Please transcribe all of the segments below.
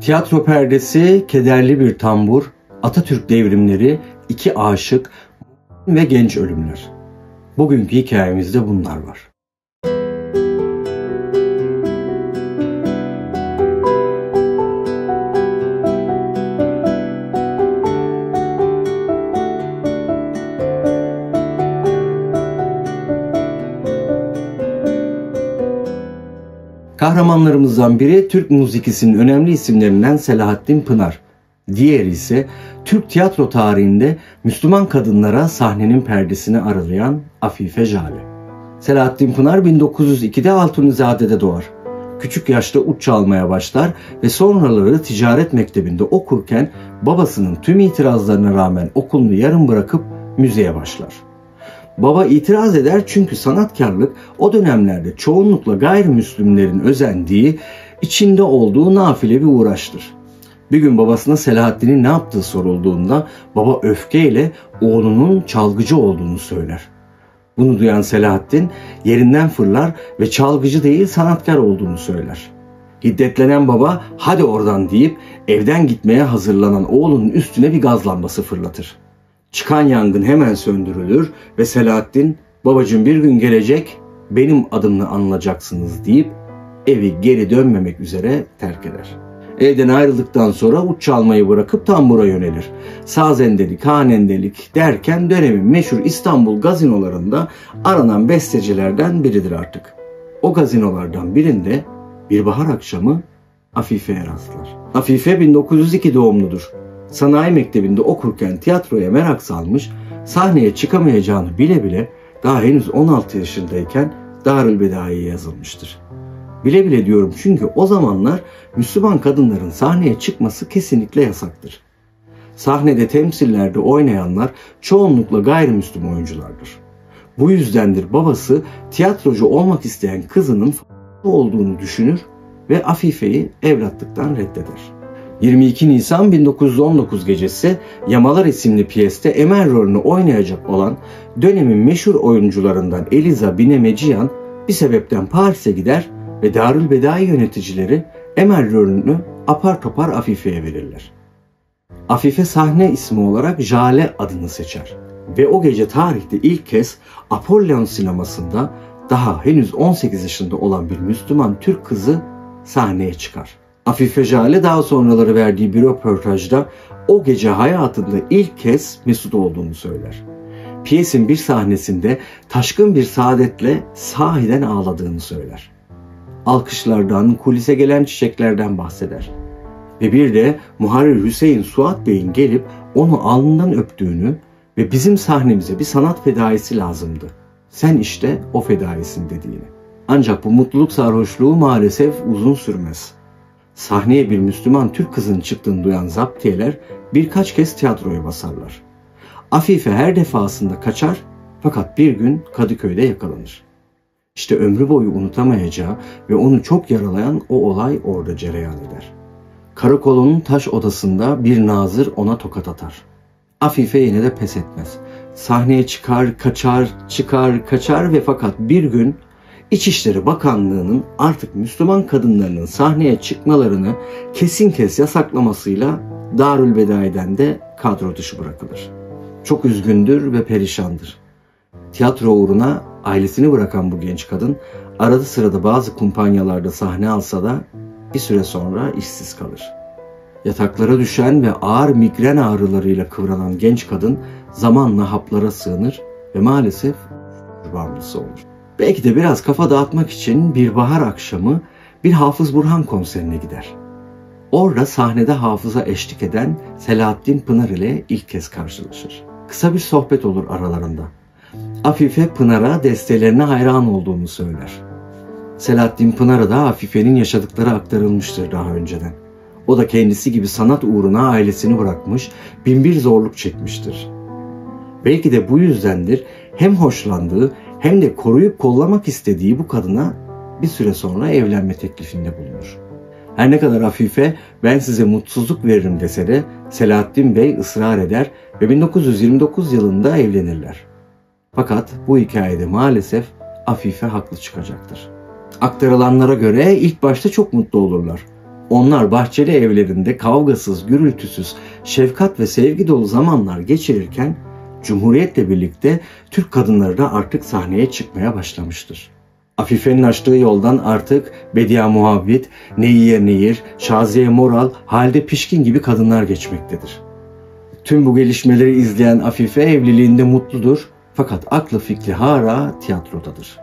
Tiyatro perdesi, kederli bir tambur, Atatürk devrimleri, iki aşık ve genç ölümler. Bugünkü hikayemizde bunlar var. Kahramanlarımızdan biri Türk müzikisinin önemli isimlerinden Selahattin Pınar. Diğeri ise Türk tiyatro tarihinde Müslüman kadınlara sahnenin perdesini aralayan Afife Jale. Selahattin Pınar 1902'de Altunizade'de doğar. Küçük yaşta ut çalmaya başlar ve sonraları ticaret mektebinde okurken babasının tüm itirazlarına rağmen okulunu yarım bırakıp müziğe başlar. Baba itiraz eder çünkü sanatkarlık o dönemlerde çoğunlukla gayrimüslimlerin özendiği, içinde olduğu nafile bir uğraştır. Bir gün babasına Selahattin'in ne yaptığı sorulduğunda baba öfkeyle oğlunun çalgıcı olduğunu söyler. Bunu duyan Selahattin yerinden fırlar ve çalgıcı değil sanatkar olduğunu söyler. Hiddetlenen baba hadi oradan deyip evden gitmeye hazırlanan oğlunun üstüne bir gaz lambası fırlatır. Çıkan yangın hemen söndürülür ve Selahattin babacığım bir gün gelecek benim adımla anılacaksınız deyip evi geri dönmemek üzere terk eder. Evden ayrıldıktan sonra ut çalmayı bırakıp tambura yönelir. Sazendelik, hanendelik derken dönemin meşhur İstanbul gazinolarında aranan bestecilerden biridir artık. O gazinolardan birinde bir bahar akşamı Afife'ye rastlar. Afife 1902 doğumludur. Sanayi mektebinde okurken tiyatroya merak salmış, sahneye çıkamayacağını bile bile daha henüz 16 yaşındayken Darülbedai'ye yazılmıştır. Bile bile diyorum çünkü o zamanlar Müslüman kadınların sahneye çıkması kesinlikle yasaktır. Sahnede temsillerde oynayanlar çoğunlukla gayrimüslim oyunculardır. Bu yüzdendir babası tiyatrocu olmak isteyen kızının olduğunu düşünür ve Afife'yi evlatlıktan reddeder. 22 Nisan 1919 gecesi Yamalar isimli piyeste Emel rolünü oynayacak olan dönemin meşhur oyuncularından Eliza Binemeciyan bir sebepten Paris'e gider ve Darülbedai yöneticileri Emel rolünü apar topar Afife'ye verirler. Afife sahne ismi olarak Jale adını seçer ve o gece tarihte ilk kez Apollon sinemasında daha henüz 18 yaşında olan bir Müslüman Türk kızı sahneye çıkar. Afife Jale daha sonraları verdiği bir röportajda o gece hayatında ilk kez mesut olduğunu söyler. Piyesin bir sahnesinde taşkın bir saadetle sahiden ağladığını söyler. Alkışlardan, kulise gelen çiçeklerden bahseder. Ve bir de Muharrir Hüseyin Suat Bey'in gelip onu alnından öptüğünü ve bizim sahnemize bir sanat fedaisi lazımdı. Sen işte o fedaisin dediğini. Ancak bu mutluluk sarhoşluğu maalesef uzun sürmez. Sahneye bir Müslüman Türk kızının çıktığını duyan zaptiyeler birkaç kez tiyatroya basarlar. Afife her defasında kaçar fakat bir gün Kadıköy'de yakalanır. İşte ömrü boyu unutamayacağı ve onu çok yaralayan o olay orada cereyan eder. Karakolun taş odasında bir nazır ona tokat atar. Afife yine de pes etmez. Sahneye çıkar, kaçar, çıkar, kaçar ve fakat bir gün İçişleri Bakanlığı'nın artık Müslüman kadınlarının sahneye çıkmalarını kesin kes yasaklamasıyla Darülbedai'den de kadro dışı bırakılır. Çok üzgündür ve perişandır. Tiyatro uğruna ailesini bırakan bu genç kadın arada sırada bazı kumpanyalarda sahne alsa da bir süre sonra işsiz kalır. Yataklara düşen ve ağır migren ağrılarıyla kıvranan genç kadın zamanla haplara sığınır ve maalesef bağımlısı olur. Belki de biraz kafa dağıtmak için bir bahar akşamı bir Hafız Burhan konserine gider. Orada sahnede hafıza eşlik eden Selahattin Pınar ile ilk kez karşılaşır. Kısa bir sohbet olur aralarında. Afife Pınar'a destelerine hayran olduğunu söyler. Selahattin Pınar'a da Afife'nin yaşadıkları aktarılmıştır daha önceden. O da kendisi gibi sanat uğruna ailesini bırakmış, binbir zorluk çekmiştir. Belki de bu yüzdendir hem hoşlandığı hem de koruyup kollamak istediği bu kadına bir süre sonra evlenme teklifinde bulunur. Her ne kadar Afife ben size mutsuzluk veririm dese de Selahattin Bey ısrar eder ve 1929 yılında evlenirler. Fakat bu hikayede maalesef Afife haklı çıkacaktır. Aktarılanlara göre ilk başta çok mutlu olurlar. Onlar bahçeli evlerinde kavgasız, gürültüsüz, şefkat ve sevgi dolu zamanlar geçirirken Cumhuriyet'le birlikte Türk kadınları da artık sahneye çıkmaya başlamıştır. Afife'nin açtığı yoldan artık Bediye Muavvit, Neyiye Nehir, Şaziye Moral, Halide Pişkin gibi kadınlar geçmektedir. Tüm bu gelişmeleri izleyen Afife evliliğinde mutludur fakat aklı fikri hala tiyatrodadır.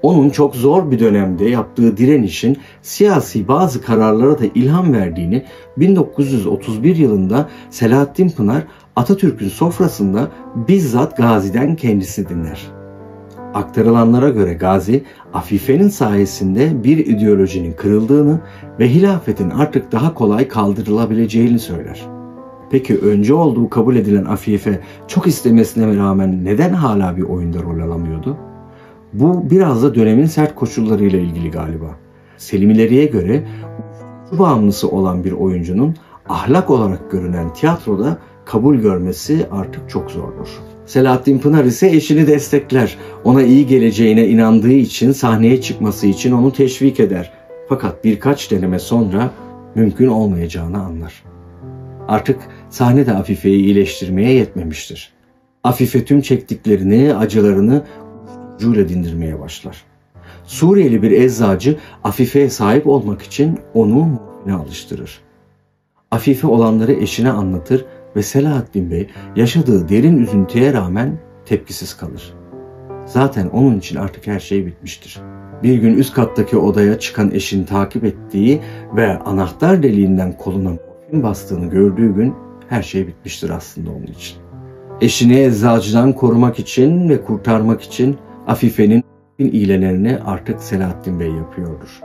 Onun çok zor bir dönemde yaptığı direnişin siyasi bazı kararlara da ilham verdiğini 1931 yılında Selahattin Pınar Atatürk'ün sofrasında bizzat Gazi'den kendisi dinler. Aktarılanlara göre Gazi, Afife'nin sayesinde bir ideolojinin kırıldığını ve hilafetin artık daha kolay kaldırılabileceğini söyler. Peki önce olduğu kabul edilen Afife çok istemesine rağmen neden hala bir oyunda rol alamıyordu? Bu biraz da dönemin sert koşullarıyla ilgili galiba. Selimileriye göre uyuşturucu bağımlısı olan bir oyuncunun ahlak olarak görünen tiyatroda kabul görmesi artık çok zordur. Selahattin Pınar ise eşini destekler. Ona iyi geleceğine inandığı için sahneye çıkması için onu teşvik eder. Fakat birkaç deneme sonra mümkün olmayacağını anlar. Artık sahnede Afife'yi iyileştirmeye yetmemiştir. Afife tüm çektiklerini, acılarını uyuşturucuyla dindirmeye başlar. Suriyeli bir eczacı Afife'ye sahip olmak için onu morfine alıştırır. Afife olanları eşine anlatır ve Selahattin Bey yaşadığı derin üzüntüye rağmen tepkisiz kalır. Zaten onun için artık her şey bitmiştir. Bir gün üst kattaki odaya çıkan eşini takip ettiği ve anahtar deliğinden koluna morfin bastığını gördüğü gün her şey bitmiştir aslında onun için. Eşini eczacıdan korumak için ve kurtarmak için Afife'nin iğnelerini artık Selahattin Bey yapıyordur.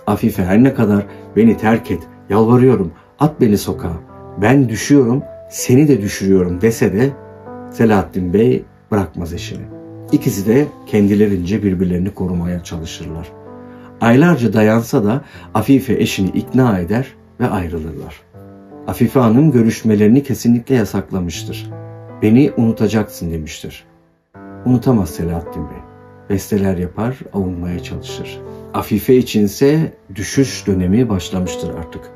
Afife her ne kadar beni terk et, yalvarıyorum, at beni sokağa, ben düşüyorum, seni de düşürüyorum dese de Selahattin Bey bırakmaz eşini. İkisi de kendilerince birbirlerini korumaya çalışırlar. Aylarca dayansa da Afife eşini ikna eder ve ayrılırlar. Afife Hanım görüşmelerini kesinlikle yasaklamıştır. Beni unutacaksın demiştir. Unutamaz Selahattin Bey. Besteler yapar, avunmaya çalışır. Afife içinse düşüş dönemi başlamıştır artık.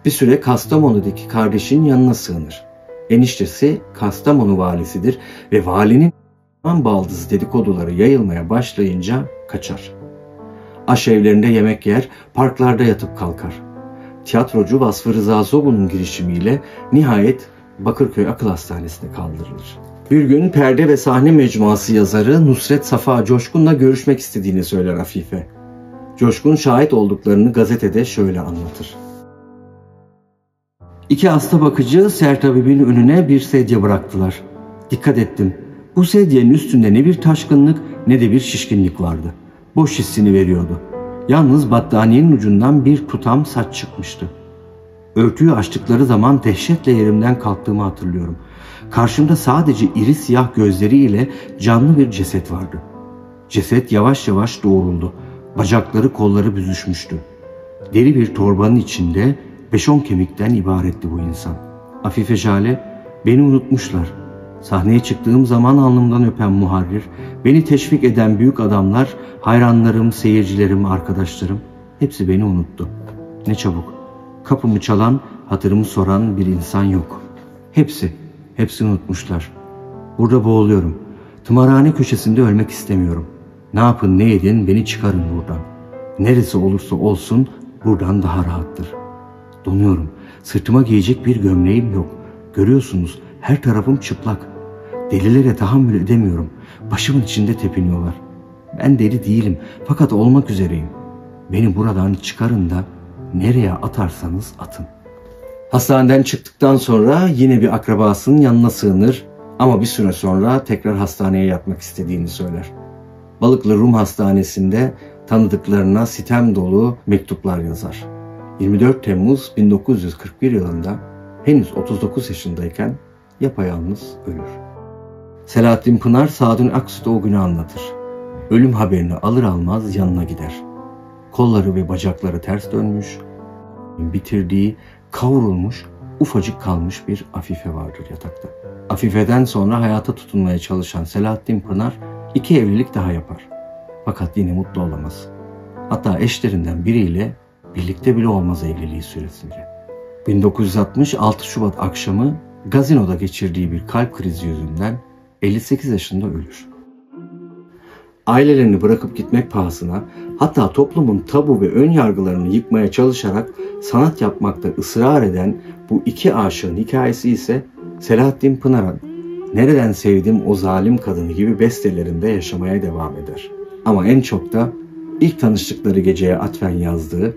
Bir süre Kastamonu'daki kardeşinin yanına sığınır. Eniştesi Kastamonu valisidir ve valinin baldızı dedikoduları yayılmaya başlayınca kaçar. Aşevlerinde yemek yer, parklarda yatıp kalkar. Tiyatrocu Vasfı Rıza Zogun'un girişimiyle nihayet Bakırköy Akıl Hastanesi'ne kaldırılır. Bir gün perde ve sahne mecmuası yazarı Nusret Safa Coşkun'la görüşmek istediğini söyler Afife. Coşkun şahit olduklarını gazetede şöyle anlatır. İki hasta bakıcı Sertabib'in önüne bir sedye bıraktılar. Dikkat ettim. Bu sedyenin üstünde ne bir taşkınlık ne de bir şişkinlik vardı. Boş hissini veriyordu. Yalnız battaniyenin ucundan bir tutam saç çıkmıştı. Örtüyü açtıkları zaman dehşetle yerimden kalktığımı hatırlıyorum. Karşımda sadece iri siyah gözleriyle canlı bir ceset vardı. Ceset yavaş yavaş doğruldu. Bacakları kolları büzüşmüştü. Deri bir torbanın içinde 5-10 kemikten ibaretti bu insan. Afife Jale, beni unutmuşlar. Sahneye çıktığım zaman alnımdan öpen muharrir, beni teşvik eden büyük adamlar, hayranlarım, seyircilerim, arkadaşlarım hepsi beni unuttu. Ne çabuk. Kapımı çalan, hatırımı soran bir insan yok. Hepsi unutmuşlar. Burada boğuluyorum. Tımarhane köşesinde ölmek istemiyorum. Ne yapın ne edin beni çıkarın buradan. Neresi olursa olsun buradan daha rahattır. Donuyorum. Sırtıma giyecek bir gömleğim yok. Görüyorsunuz her tarafım çıplak. Delilere tahammül edemiyorum. Başımın içinde tepiniyorlar. Ben deli değilim fakat olmak üzereyim. Beni buradan çıkarın da nereye atarsanız atın. Hastaneden çıktıktan sonra yine bir akrabasının yanına sığınır ama bir süre sonra tekrar hastaneye yatmak istediğini söyler. Balıklı Rum Hastanesi'nde tanıdıklarına sitem dolu mektuplar yazar. 24 Temmuz 1941 yılında henüz 39 yaşındayken yapayalnız ölür. Selahattin Pınar Sadun Aksüt'e o günü anlatır. Ölüm haberini alır almaz yanına gider. Kolları ve bacakları ters dönmüş, bitirdiği, kavrulmuş, ufacık kalmış bir Afife vardır yatakta. Afife'den sonra hayata tutunmaya çalışan Selahattin Pınar 2 evlilik daha yapar. Fakat yine mutlu olamaz. Hatta eşlerinden biriyle birlikte bile olmaz evliliği süresince. 1960 6 Şubat akşamı gazinoda geçirdiği bir kalp krizi yüzünden 58 yaşında ölür. Ailelerini bırakıp gitmek pahasına, hatta toplumun tabu ve ön yargılarını yıkmaya çalışarak sanat yapmakta ısrar eden bu iki aşığın hikayesi ise Selahattin Pınar'ın "Nereden Sevdim O Zalim Kadını" gibi bestelerinde yaşamaya devam eder. Ama en çok da ilk tanıştıkları geceye atfen yazdığı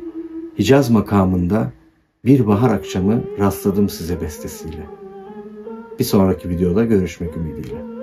Hicaz makamında "Bir bahar akşamı rastladım size" bestesiyle. Bir sonraki videoda görüşmek ümidiyle.